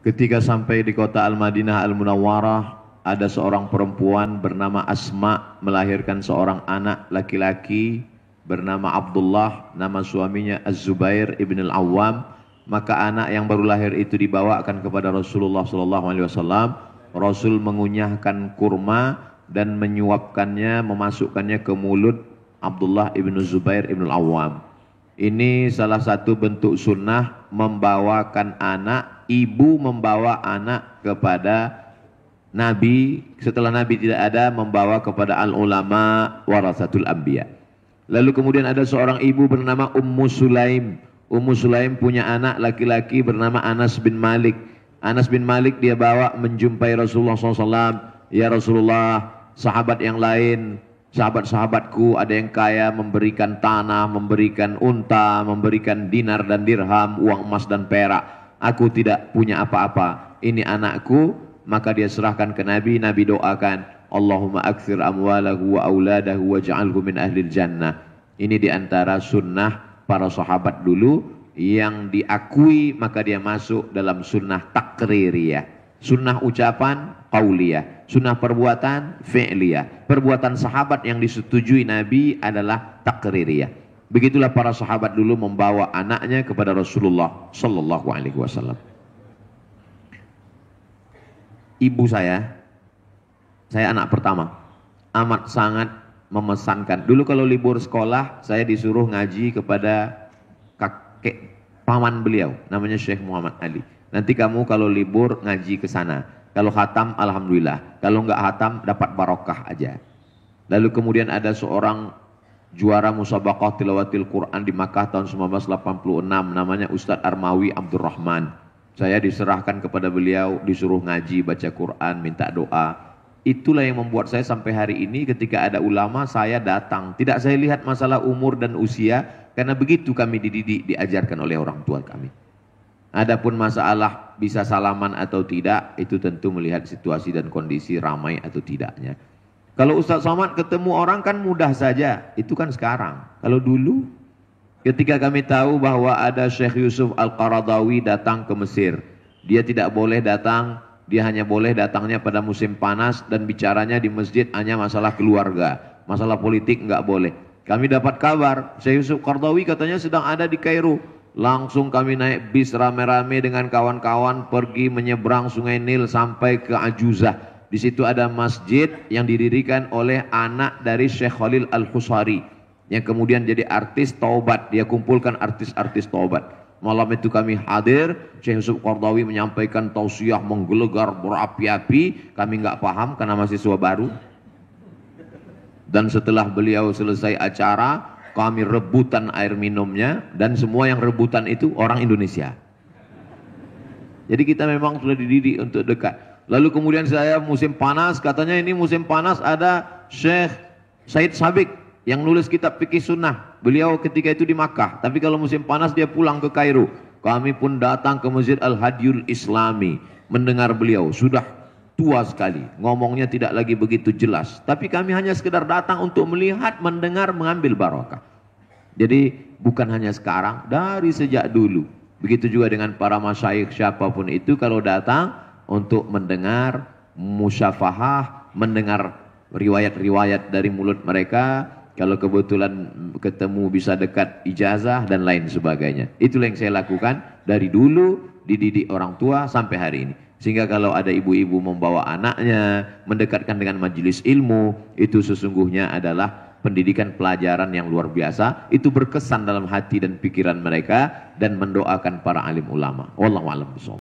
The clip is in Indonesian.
Ketika sampai di kota Al-Madinah Al-Munawwarah, ada seorang perempuan bernama Asma melahirkan seorang anak laki-laki bernama Abdullah, nama suaminya Az-Zubair ibn Al-Awwam. Maka anak yang baru lahir itu dibawakan kepada Rasulullah SAW. Rasul mengunyahkan kurma dan menyuapkannya, memasukkannya ke mulut Abdullah ibn Zubair ibn Al-Awwam. Ini salah satu bentuk sunnah membawakan anak, ibu membawa anak kepada Nabi, setelah Nabi tidak ada, membawa kepada al-ulama warasatul anbiya. Lalu kemudian ada seorang ibu bernama Ummu Sulaim. Ummu Sulaim punya anak laki-laki bernama Anas bin Malik. Anas bin Malik dia bawa menjumpai Rasulullah SAW. Ya Rasulullah, sahabat yang lain, sahabat-sahabatku ada yang kaya, memberikan tanah, memberikan unta, memberikan dinar dan dirham, uang emas dan perak. Aku tidak punya apa-apa. Ini anakku. Maka dia serahkan ke Nabi. Nabi doakan, Allahumma akthir amwalahu wa auladahu waj'alhu min ahlil jannah. Ini diantara sunnah para sahabat dulu yang diakui, maka dia masuk dalam sunnah takririyah. Sunnah ucapan qauliyah, sunnah perbuatan fi'liyah. Perbuatan sahabat yang disetujui Nabi adalah takririyah. Begitulah para sahabat dulu membawa anaknya kepada Rasulullah sallallahu alaihi wasallam. Ibu saya anak pertama, amat sangat memesankan. Dulu kalau libur sekolah, saya disuruh ngaji kepada kakek paman beliau, namanya Syekh Muhammad Ali. Nanti kamu kalau libur ngaji ke sana. Kalau khatam, alhamdulillah. Kalau enggak khatam, dapat barokah aja. Lalu kemudian ada seorang juara musabaqah tilawatil Quran di Makkah tahun 1986, namanya Ustadz Armawi Abdurrahman. Saya diserahkan kepada beliau, disuruh ngaji, baca Quran, minta doa. Itulah yang membuat saya sampai hari ini ketika ada ulama, saya datang. Tidak saya lihat masalah umur dan usia, karena begitu kami dididik, diajarkan oleh orang tua kami. Adapun masalah bisa salaman atau tidak, itu tentu melihat situasi dan kondisi ramai atau tidaknya. Kalau Ustaz Somad ketemu orang kan mudah saja, itu kan sekarang. Kalau dulu, ketika kami tahu bahwa ada Syekh Yusuf Al-Qaradawi datang ke Mesir, dia tidak boleh datang, dia hanya boleh datangnya pada musim panas dan bicaranya di masjid hanya masalah keluarga, masalah politik enggak boleh. Kami dapat kabar, Syekh Yusuf Qaradawi katanya sedang ada di Kairo. Langsung kami naik bis rame-rame dengan kawan-kawan pergi menyeberang Sungai Nil sampai ke Ajuzah. Di situ ada masjid yang didirikan oleh anak dari Syekh Khalil Al-Khusari, yang kemudian jadi artis taubat. Dia kumpulkan artis-artis taubat. Malam itu kami hadir, Syekh Yusuf Qaradawi menyampaikan tausiah menggelegar berapi-api. Kami nggak paham karena mahasiswa baru. Dan setelah beliau selesai acara, kami rebutan air minumnya, dan semua yang rebutan itu orang Indonesia. Jadi kita memang sudah dididik untuk dekat. Lalu kemudian saya musim panas, katanya ini musim panas ada Syekh Said Sabiq yang nulis kitab fikih sunnah. Beliau ketika itu di Makkah, tapi kalau musim panas dia pulang ke Kairo. Kami pun datang ke Masjid Al-Hadiyul Islami mendengar beliau. Sudah tua sekali, ngomongnya tidak lagi begitu jelas. Tapi kami hanya sekedar datang untuk melihat, mendengar, mengambil barokah. Jadi bukan hanya sekarang, dari sejak dulu. Begitu juga dengan para masyayikh siapapun itu, kalau datang untuk mendengar musyafahah, mendengar riwayat-riwayat dari mulut mereka. Kalau kebetulan ketemu bisa dekat ijazah dan lain sebagainya. Itulah yang saya lakukan dari dulu, dididik orang tua sampai hari ini. Sehingga kalau ada ibu-ibu membawa anaknya, mendekatkan dengan majelis ilmu, itu sesungguhnya adalah pendidikan pelajaran yang luar biasa. Itu berkesan dalam hati dan pikiran mereka dan mendoakan para alim ulama. Wallahu a'lam bishawab.